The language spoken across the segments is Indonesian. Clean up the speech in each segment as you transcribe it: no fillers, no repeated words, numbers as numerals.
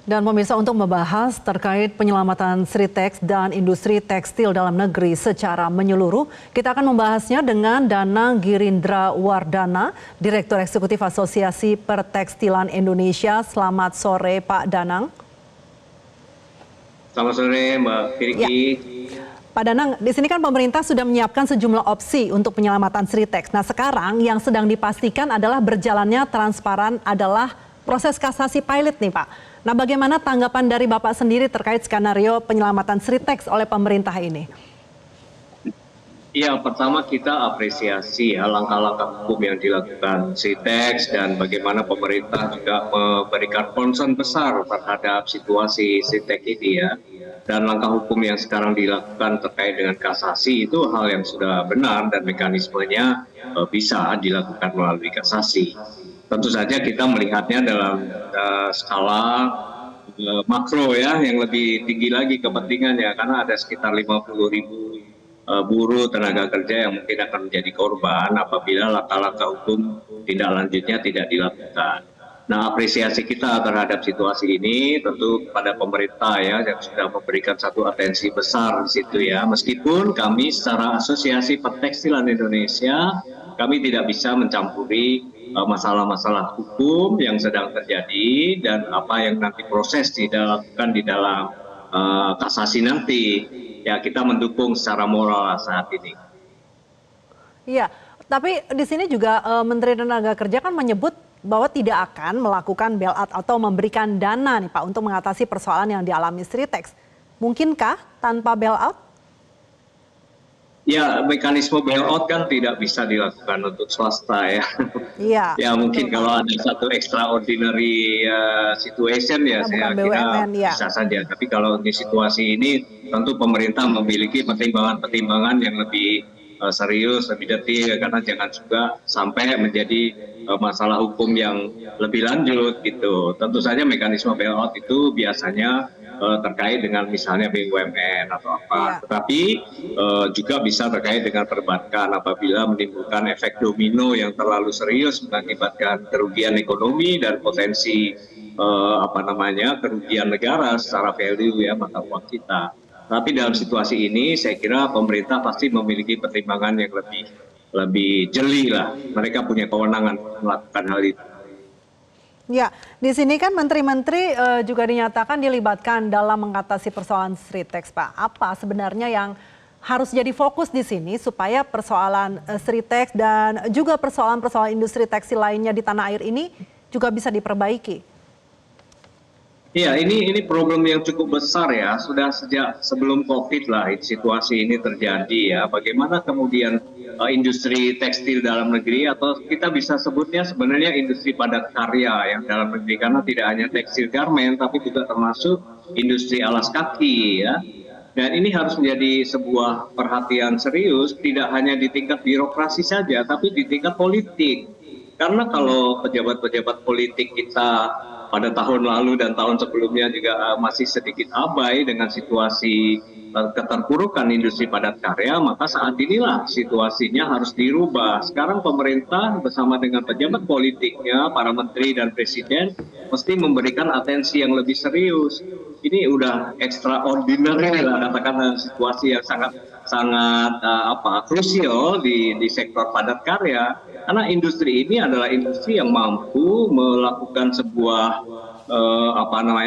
Dan pemirsa, untuk membahas terkait penyelamatan Sritex dan industri tekstil dalam negeri secara menyeluruh, kita akan membahasnya dengan Danang Girindra Wardana, Direktur Eksekutif Asosiasi Pertekstilan Indonesia. Selamat sore Pak Danang. Selamat sore Mbak Firky. Ya. Pak Danang, di sini kan pemerintah sudah menyiapkan sejumlah opsi untuk penyelamatan Sritex. Nah, sekarang yang sedang dipastikan adalah berjalannya transparan adalah proses kasasi pilot nih Pak. Nah, bagaimana tanggapan dari Bapak sendiri terkait skenario penyelamatan Sritex oleh pemerintah ini? Ya, pertama kita apresiasi ya langkah-langkah hukum yang dilakukan Sritex dan bagaimana pemerintah juga memberikan concern besar terhadap situasi Sritex ini ya. Dan langkah hukum yang sekarang dilakukan terkait dengan kasasi itu hal yang sudah benar dan mekanismenya bisa dilakukan melalui kasasi. Tentu saja kita melihatnya dalam skala makro ya, yang lebih tinggi lagi kepentingannya, karena ada sekitar 50.000 buruh tenaga kerja yang mungkin akan menjadi korban apabila langkah-langkah hukum tindak lanjutnya tidak dilakukan. Nah, apresiasi kita terhadap situasi ini tentu kepada pemerintah ya, yang sudah memberikan satu atensi besar di situ ya. Meskipun kami secara Asosiasi Pertekstilan Indonesia, kami tidak bisa mencampuri masalah-masalah hukum yang sedang terjadi dan apa yang nanti proses dilakukan di dalam kasasi nanti. Ya, kita mendukung secara moral saat ini. Iya, tapi di sini juga Menteri Tenaga Kerja kan menyebut bahwa tidak akan melakukan bailout atau memberikan dana nih Pak untuk mengatasi persoalan yang dialami Sritex. Mungkinkah tanpa bailout? Ya, mekanisme bailout kan tidak bisa dilakukan untuk swasta ya. Iya. Ya mungkin kalau ada satu extraordinary situation ya saya kira bisa saja. Tapi kalau di situasi ini tentu pemerintah memiliki pertimbangan-pertimbangan yang lebih serius, lebih detail, karena jangan juga sampai menjadi masalah hukum yang lebih lanjut gitu. Tentu saja mekanisme bailout itu biasanya terkait dengan misalnya BUMN atau apa, tetapi juga bisa terkait dengan perbankan apabila menimbulkan efek domino yang terlalu serius mengakibatkan kerugian ekonomi dan potensi kerugian negara secara value ya mata uang kita. Tapi dalam situasi ini saya kira pemerintah pasti memiliki pertimbangan yang lebih jeli lah. Mereka punya kewenangan melakukan hal itu. Ya, di sini kan menteri-menteri juga dinyatakan dilibatkan dalam mengatasi persoalan Sritex, Pak. Apa sebenarnya yang harus jadi fokus di sini supaya persoalan Sritex dan juga persoalan-persoalan industri tekstil lainnya di tanah air ini juga bisa diperbaiki? Iya, ini problem yang cukup besar ya. Sudah sejak sebelum COVID lah situasi ini terjadi ya. Bagaimana kemudian industri tekstil dalam negeri, atau kita bisa sebutnya sebenarnya industri padat karya yang dalam negeri, karena tidak hanya tekstil garment tapi juga termasuk industri alas kaki ya. Dan ini harus menjadi sebuah perhatian serius, tidak hanya di tingkat birokrasi saja tapi di tingkat politik. Karena kalau pejabat-pejabat politik kita pada tahun lalu dan tahun sebelumnya juga masih sedikit abai dengan situasi keterpurukan industri padat karya, maka saat inilah situasinya harus dirubah. Sekarang pemerintah bersama dengan pejabat politiknya, para menteri dan presiden mesti memberikan atensi yang lebih serius. Ini udah extraordinary lah, katakan situasi yang sangat krusial di sektor padat karya. Karena industri ini adalah industri yang mampu melakukan sebuah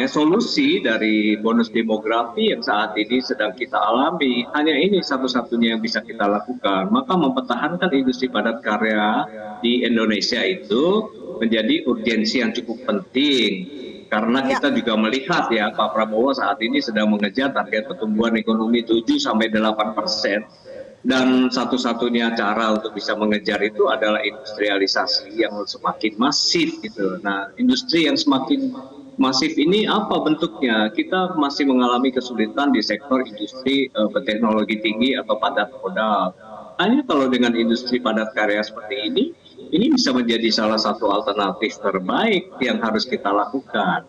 solusi dari bonus demografi yang saat ini sedang kita alami. Hanya ini satu-satunya yang bisa kita lakukan. Maka mempertahankan industri padat karya di Indonesia itu menjadi urgensi yang cukup penting. Karena kita juga melihat ya, Pak Prabowo saat ini sedang mengejar target pertumbuhan ekonomi 7-8%. Dan satu-satunya cara untuk bisa mengejar itu adalah industrialisasi yang semakin masif gitu. Nah, industri yang semakin masif ini apa bentuknya? Kita masih mengalami kesulitan di sektor industri berteknologi tinggi atau padat modal. Hanya kalau dengan industri padat karya seperti ini bisa menjadi salah satu alternatif terbaik yang harus kita lakukan.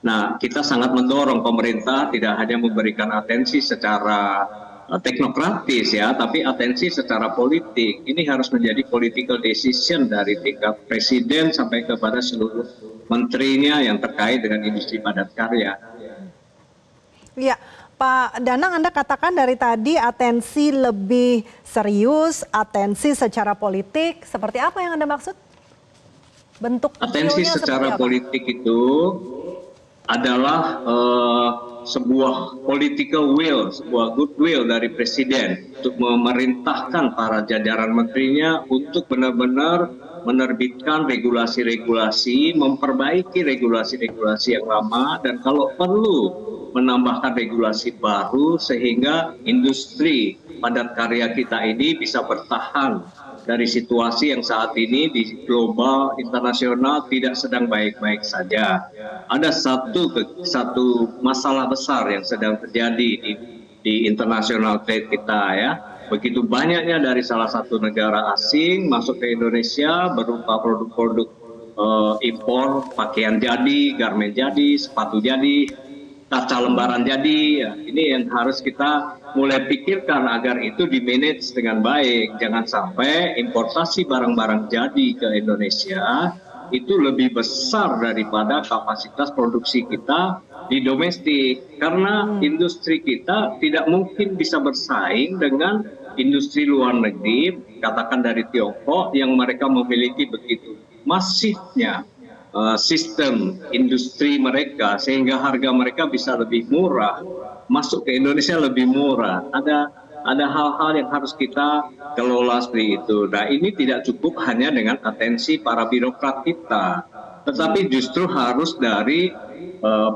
Nah, kita sangat mendorong pemerintah tidak hanya memberikan atensi secara teknokratis ya, tapi atensi secara politik. Ini harus menjadi political decision dari tingkat presiden sampai kepada seluruh menterinya yang terkait dengan industri padat karya. Iya, Pak Danang, Anda katakan dari tadi atensi lebih serius, atensi secara politik. Seperti apa yang Anda maksud? Bentuk Atensi realnya seperti secara apa? politik itu adalah sebuah political will, sebuah goodwill dari presiden untuk memerintahkan para jajaran menterinya untuk benar-benar menerbitkan regulasi-regulasi, memperbaiki regulasi-regulasi yang lama, dan kalau perlu menambahkan regulasi baru sehingga industri padat karya kita ini bisa bertahan dari situasi yang saat ini di global internasional tidak sedang baik-baik saja. Ada satu masalah besar yang sedang terjadi di international trade kita ya. Begitu banyaknya dari salah satu negara asing masuk ke Indonesia berupa produk-produk impor, pakaian jadi, garmen jadi, sepatu jadi, kaca lembaran jadi. Ya, ini yang harus kita mulai pikirkan agar itu dimanage dengan baik. Jangan sampai importasi barang-barang jadi ke Indonesia itu lebih besar daripada kapasitas produksi kita di domestik. Karena industri kita tidak mungkin bisa bersaing dengan industri luar negeri, katakan dari Tiongkok, yang mereka memiliki begitu masifnya sistem industri mereka sehingga harga mereka bisa lebih murah, masuk ke Indonesia lebih murah. Ada hal-hal yang harus kita kelola seperti itu. Nah, ini tidak cukup hanya dengan atensi para birokrat kita, tetapi justru harus dari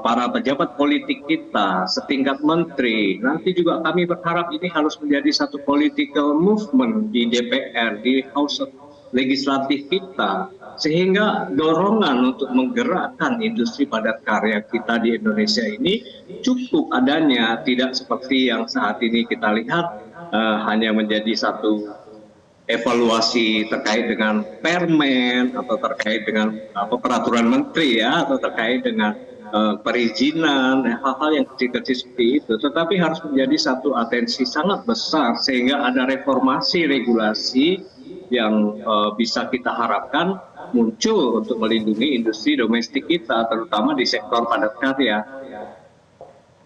para pejabat politik kita setingkat menteri. Nanti juga kami berharap ini harus menjadi satu political movement di DPR, di House Legislatif kita, sehingga dorongan untuk menggerakkan industri padat karya kita di Indonesia ini cukup adanya, tidak seperti yang saat ini kita lihat hanya menjadi satu evaluasi terkait dengan permen atau terkait dengan peraturan menteri ya, atau terkait dengan perizinan, hal-hal yang kecil-kecil seperti itu. Tetapi harus menjadi satu atensi sangat besar sehingga ada reformasi regulasi yang bisa kita harapkan muncul untuk melindungi industri domestik kita, terutama di sektor padat karya.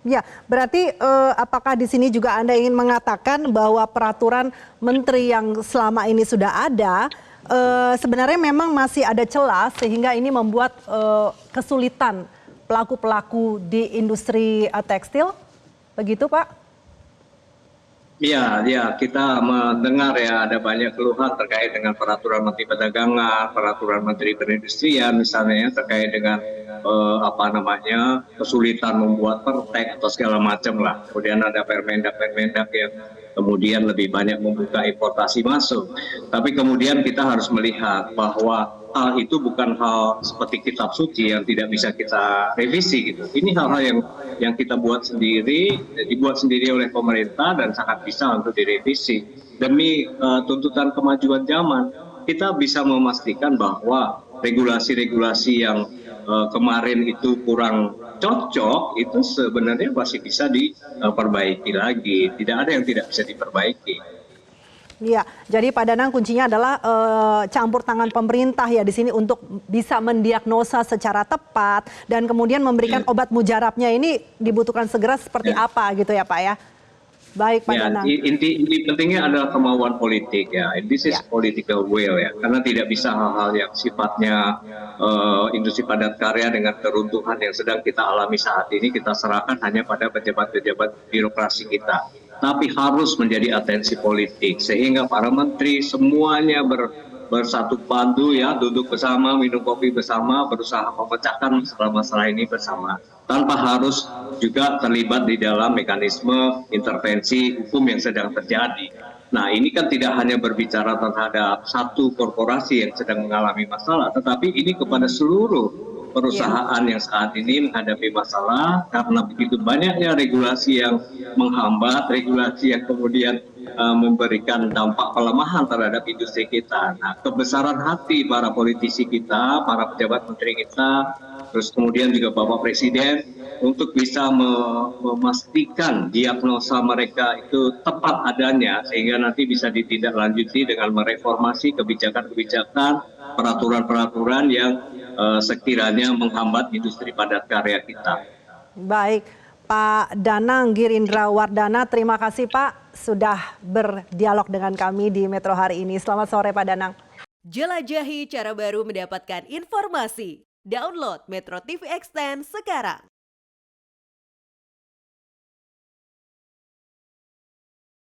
Ya, berarti apakah di sini juga Anda ingin mengatakan bahwa peraturan menteri yang selama ini sudah ada sebenarnya memang masih ada celah sehingga ini membuat kesulitan pelaku-pelaku di industri tekstil, begitu Pak? Ya, kita mendengar ya ada banyak keluhan terkait dengan peraturan Menteri Perdagangan, peraturan Menteri Perindustrian misalnya ya, terkait dengan kesulitan membuat pertek atau segala macam lah. Kemudian ada permendak yang kemudian lebih banyak membuka importasi masuk. Tapi kemudian kita harus melihat bahwa hal itu bukan hal seperti kitab suci yang tidak bisa kita revisi gitu. Ini hal-hal yang kita buat sendiri, dibuat sendiri oleh pemerintah dan sangat bisa untuk direvisi. Demi tuntutan kemajuan zaman, kita bisa memastikan bahwa regulasi-regulasi yang kemarin itu kurang cocok itu sebenarnya masih bisa diperbaiki lagi. Tidak ada yang tidak bisa diperbaiki. Iya, jadi Pak Danang kuncinya adalah campur tangan pemerintah ya di sini untuk bisa mendiagnosa secara tepat dan kemudian memberikan obat mujarabnya ini dibutuhkan segera seperti apa gitu ya Pak ya. Baik Pak Danang. Inti pentingnya adalah kemauan politik ya. This is political will ya. Karena tidak bisa hal-hal yang sifatnya industri padat karya dengan keruntuhan yang sedang kita alami saat ini kita serahkan hanya pada pejabat-pejabat birokrasi kita. Tapi harus menjadi atensi politik sehingga para menteri semuanya bersatu padu ya, duduk bersama, minum kopi bersama, berusaha memecahkan masalah-masalah ini bersama tanpa harus juga terlibat di dalam mekanisme intervensi hukum yang sedang terjadi. Nah, ini kan tidak hanya berbicara terhadap satu korporasi yang sedang mengalami masalah, tetapi ini kepada seluruh perusahaan yang saat ini menghadapi masalah karena begitu banyaknya regulasi yang menghambat, regulasi yang kemudian memberikan dampak pelemahan terhadap industri kita. Nah, kebesaran hati para politisi kita, para pejabat menteri kita, terus kemudian juga Bapak Presiden untuk bisa memastikan diagnosa mereka itu tepat adanya sehingga nanti bisa ditindaklanjuti dengan mereformasi kebijakan-kebijakan, peraturan-peraturan yang sekiranya menghambat industri padat karya kita. Baik, Pak Danang Girindra Wardana, terima kasih Pak sudah berdialog dengan kami di Metro hari ini. Selamat sore Pak Danang. Jelajahi cara baru mendapatkan informasi. Download Metro TV Extend sekarang.